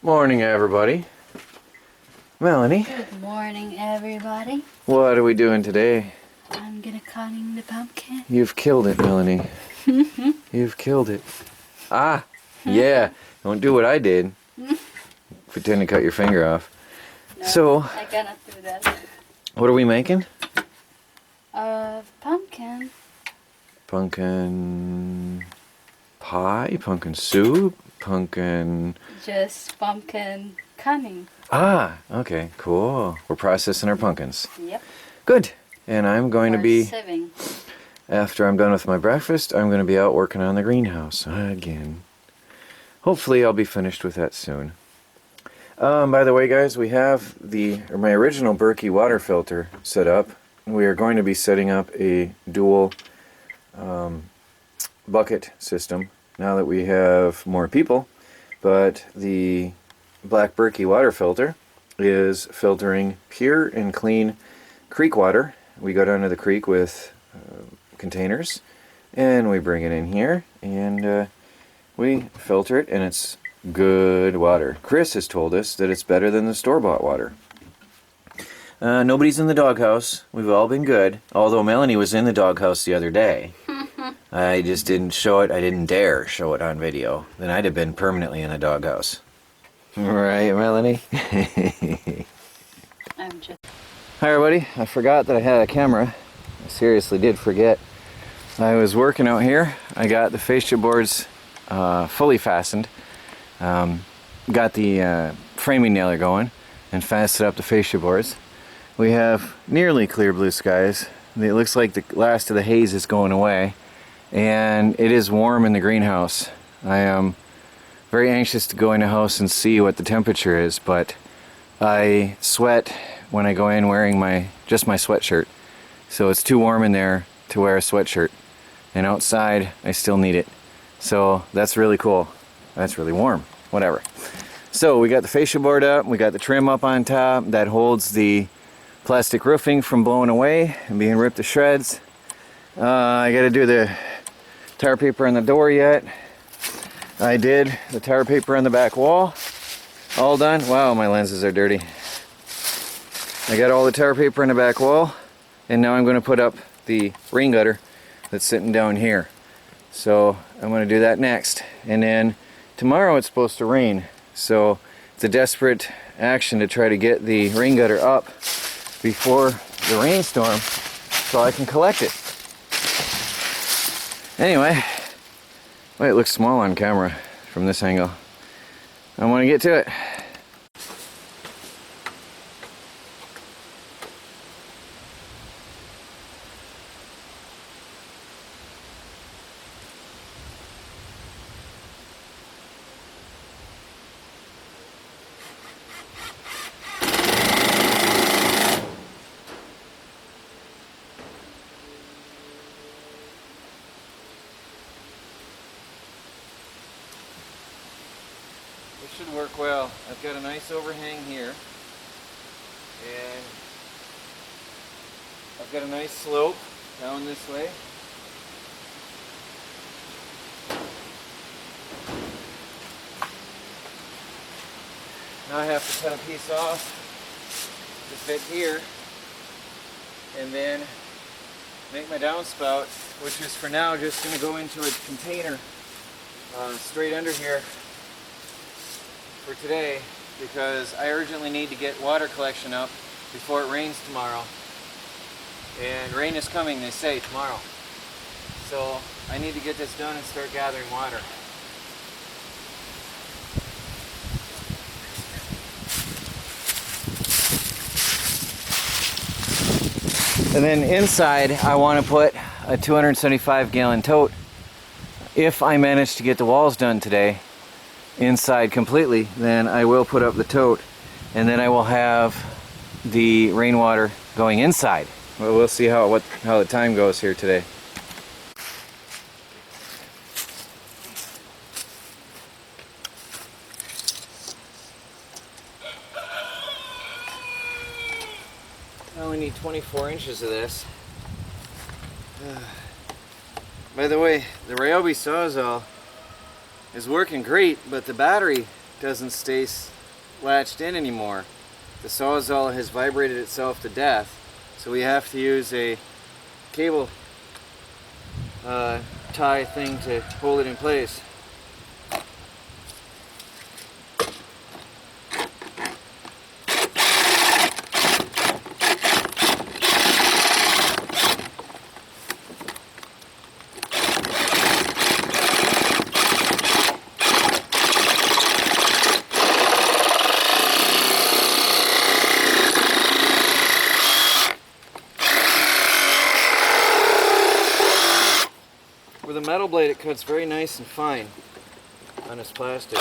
Morning, everybody. Melanie, Good morning, everybody. what are we doing today? I'm gonna cutting the pumpkin. You've killed it, Melanie. You've killed it. Ah, yeah. Don't do what I did. Pretend to cut your finger off. No, So, I cannot do that. what are we making? Pumpkin. Pumpkin pie? Pumpkin soup? Pumpkin... Just pumpkin cutting. Ah, okay, cool. We're processing our pumpkins. Yep. Good. And I'm going to Or be... sieving. After I'm done with my breakfast, I'm going to be out working on the greenhouse again. Hopefully I'll be finished with that soon. By the way, guys, we have my original Berkey water filter set up. We are going to be setting up a dual bucket system now that we have more people. But the black Berkey water filter is filtering pure and clean creek water. We go down to the creek with containers and we bring it in here and we filter it, and it's good water. Chris has told us that it's better than the store-bought water. Nobody's in the doghouse. We've all been good. Although Melanie was in the doghouse the other day. I just didn't show it. I didn't dare show it on video. Then I'd have been permanently in the doghouse. Right, Melanie? I'm just... Hi, everybody. I forgot that I had a camera. I seriously did forget. I was working out here. I got the fascia boards fully fastened. Got the framing nailer going and fastened up the fascia boards. We have nearly clear blue skies. It looks like the last of the haze is going away, and it is warm in the greenhouse. I am very anxious to go in the house and see what the temperature is, but I sweat when I go in wearing just my sweatshirt, so it's too warm in there to wear a sweatshirt, and outside I still need it. So that's really cool. That's really warm. Whatever. So we got the fascia board up, we got the trim up on top that holds the plastic roofing from blowing away and being ripped to shreds. I gotta do the tar paper on the door yet. I did the tar paper on the back wall. All done. Wow, my lenses are dirty. I got all the tar paper on the back wall, and now I'm going to put up the rain gutter that's sitting down here. So I'm going to do that next. And then tomorrow it's supposed to rain. So it's a desperate action to try to get the rain gutter up before the rainstorm so I can collect it. Anyway, well, it looks small on camera from this angle. I want to get to it. This should work well. I've got a nice overhang here, and I've got a nice slope down this way. Now I have to cut a piece off to fit here, and then make my downspout, which is for now just going to go into a container straight under here for today, because I urgently need to get water collection up before it rains tomorrow. And rain is coming, they say, tomorrow. So I need to get this done and start gathering water. And then inside I want to put a 275 gallon tote. If I manage to get the walls done today, inside completely, then I will put up the tote, and then I will have the rainwater going inside. Well, we'll see how the time goes here today. I only need 24 inches of this. By the way, the Ryobi Sawzall is working great, but the battery doesn't stay latched in anymore. The Sawzall has vibrated itself to death, so we have to use a cable tie thing to hold it in place. With a metal blade, it cuts very nice and fine on this plastic.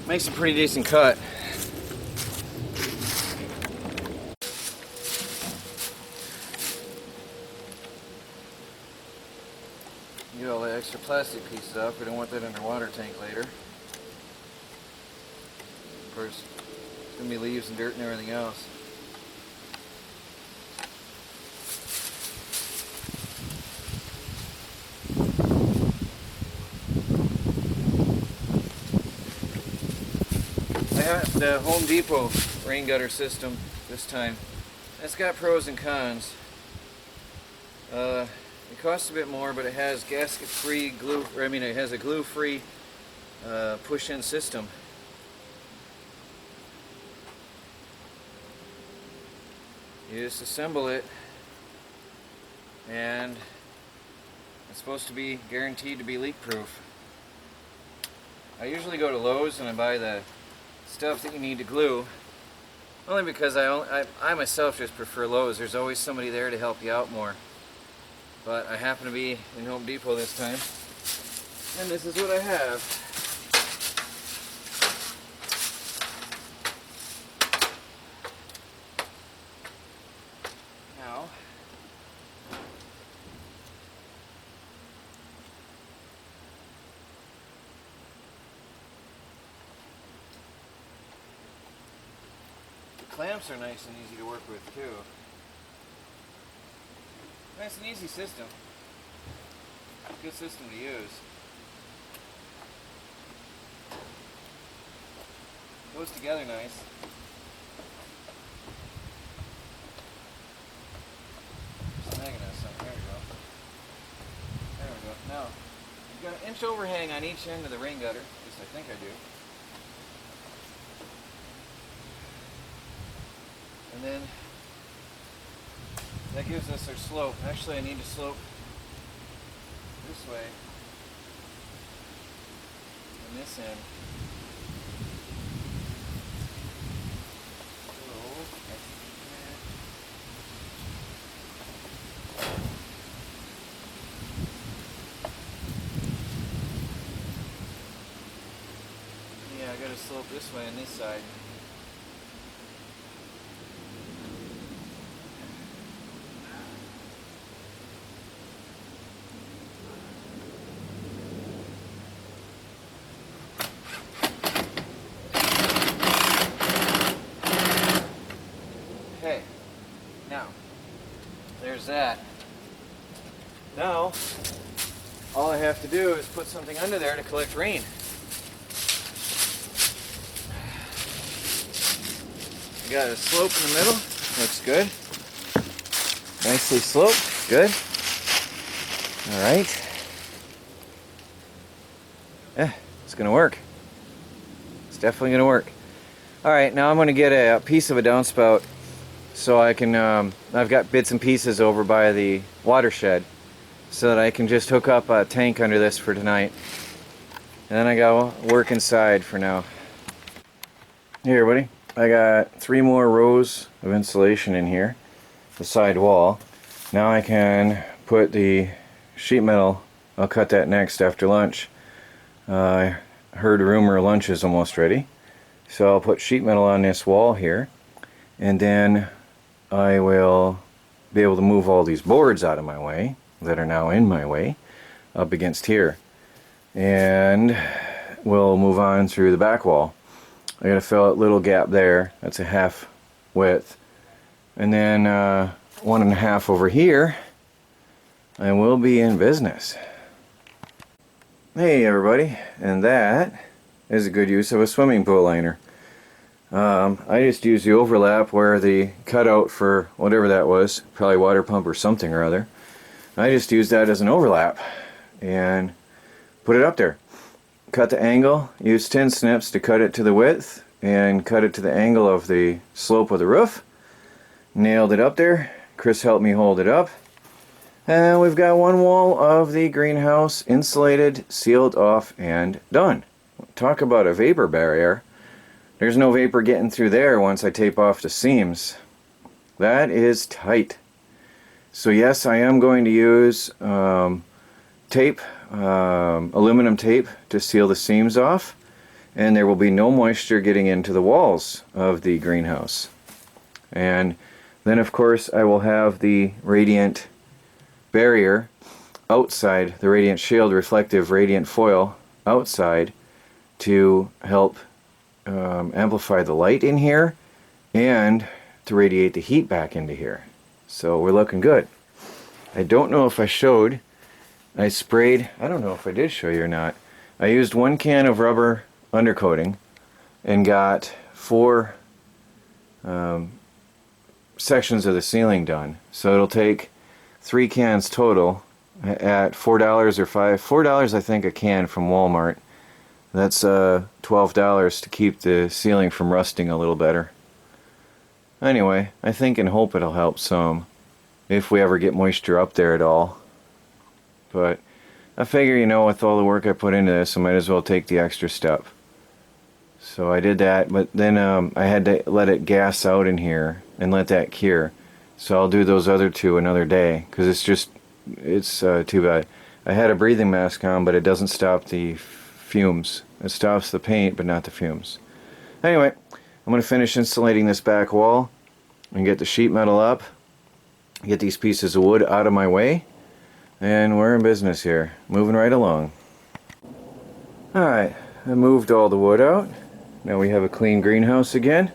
Makes a pretty decent cut. Get all the extra plastic pieces off. We don't want that in our water tank later. Of course, there's going to be leaves and dirt and everything else. I have the Home Depot rain gutter system this time. It's got pros and cons. It costs a bit more, but it has gasket-free glue. It has a glue-free push-in system. You just assemble it, and it's supposed to be guaranteed to be leak-proof. I usually go to Lowe's and I buy the stuff that you need to glue, only because I myself just prefer Lowe's. There's always somebody there to help you out more. But I happen to be in Home Depot this time, and this is what I have. Now, the clamps are nice and easy to work with too. Nice and easy system. Good system to use. Goes together nice. Snagging us something. There we go. There we go. Now, you've got an inch overhang on each end of the rain gutter. At least I think I do. And then that gives us our slope. Actually, I need to slope this way on this end. Yeah, I got to slope this way on this side. Okay, now, there's that. Now, all I have to do is put something under there to collect rain. I got a slope in the middle, looks good. Nicely sloped, good. Alright. Yeah, it's gonna work. It's definitely gonna work. Alright, now I'm gonna get a piece of a downspout so I can, I've got bits and pieces over by the watershed so that I can just hook up a tank under this for tonight. And then I gotta work inside for now. Here, buddy. I got 3 more rows of insulation in here, the side wall. Now I can put the sheet metal, I'll cut that next after lunch. I heard a rumor lunch is almost ready. So I'll put sheet metal on this wall here, and then I will be able to move all these boards out of my way that are now in my way up against here, and we'll move on through the back wall. I gotta fill a little gap there, that's a half width, and then 1.5 over here, and we'll be in business. Hey everybody, and that is a good use of a swimming pool liner. I just used the overlap where the cutout for whatever that was, probably water pump or something or other. I just used that as an overlap and put it up there. Cut the angle, used tin snips to cut it to the width and cut it to the angle of the slope of the roof. Nailed it up there. Chris helped me hold it up. And we've got one wall of the greenhouse insulated, sealed off, and done. Talk about a vapor barrier. There's no vapor getting through there once I tape off the seams. That is tight. So yes, I am going to use tape, aluminum tape to seal the seams off, and there will be no moisture getting into the walls of the greenhouse. And then of course I will have the radiant barrier outside, the radiant shield reflective radiant foil outside to help amplify the light in here and to radiate the heat back into here. So we're looking good. I don't know if I showed, I sprayed, I don't know if I did show you or not. I used 1 can of rubber undercoating and got 4 sections of the ceiling done. So it'll take 3 cans total at $4 or $4 I think a can from Walmart. That's $12 to keep the ceiling from rusting a little better. Anyway, I think and hope it'll help some if we ever get moisture up there at all. But I figure, you know, with all the work I put into this, I might as well take the extra step. So I did that, but then I had to let it gas out in here and let that cure. So I'll do those other 2 another day, because it's too bad. I had a breathing mask on, but it doesn't stop the fumes. It stops the paint, but not the fumes. Anyway, I'm going to finish insulating this back wall and get the sheet metal up, get these pieces of wood out of my way, and we're in business here, moving right along. Alright, I moved all the wood out. Now we have a clean greenhouse again.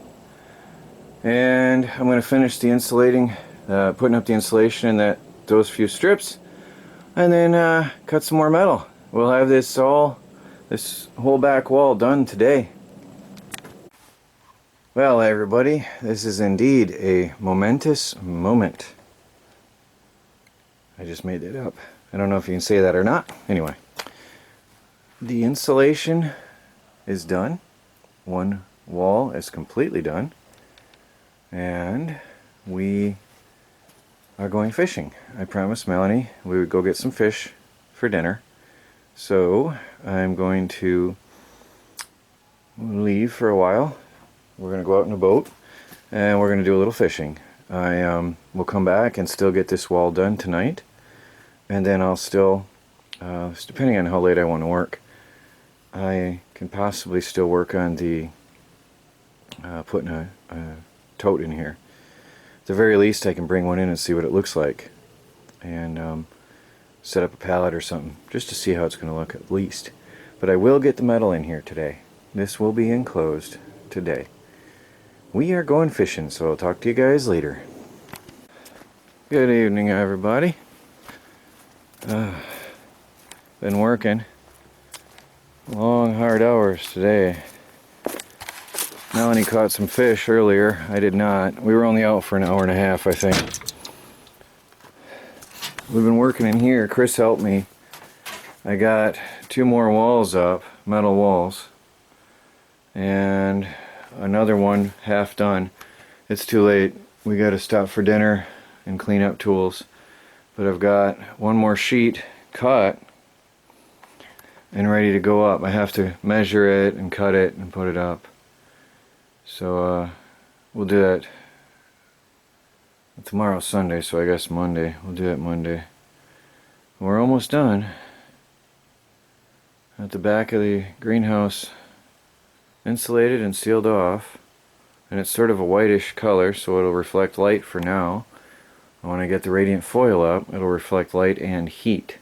And I'm going to finish the insulating, putting up the insulation in those few strips, and then cut some more metal. We'll have this whole back wall done today. Well everybody, this is indeed a momentous moment. I just made it up. I don't know if you can say that or not. Anyway, the insulation is done. One wall is completely done. And we are going fishing. I promised Melanie we would go get some fish for dinner. So I'm going to leave for a while. We're going to go out in a boat and we're going to do a little fishing. I will come back and still get this wall done tonight. And then I'll still, depending on how late I want to work, I can possibly still work on the putting a tote in here. At the very least I can bring one in and see what it looks like, and set up a pallet or something just to see how it's going to look at least. But I will get the metal in here today. This will be enclosed today. We are going fishing, so I'll talk to you guys later. Good evening everybody. Been working long hard hours today. Melanie caught some fish earlier. I did not. We were only out for an hour and a half, I think. We've been working in here. Chris helped me. I got 2 more walls up, metal walls, and another one half done. It's too late. We got to stop for dinner and clean up tools. But I've got 1 more sheet cut and ready to go up. I have to measure it and cut it and put it up. So we'll do that. Tomorrow's Sunday, so I guess Monday. We'll do that Monday. We're almost done. At the back of the greenhouse, insulated and sealed off, and it's sort of a whitish color, so it'll reflect light for now. When I get the radiant foil up, it'll reflect light and heat.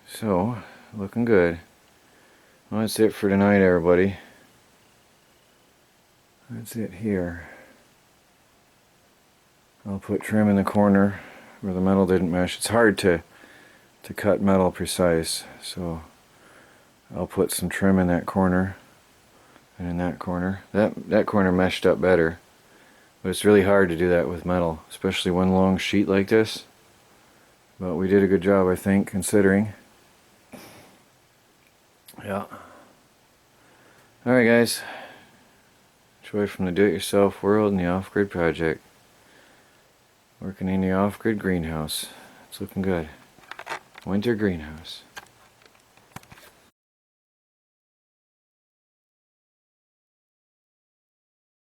So, looking good. Well, that's it for tonight, everybody. That's it here. I'll put trim in the corner where the metal didn't mesh. It's hard to cut metal precise, so I'll put some trim in that corner and in that corner. That corner meshed up better, but it's really hard to do that with metal, especially one long sheet like this. But we did a good job, I think, considering. Yeah. Alright guys, joy from the do-it-yourself world and the off-grid project. Working in the off-grid greenhouse. It's looking good. Winter greenhouse.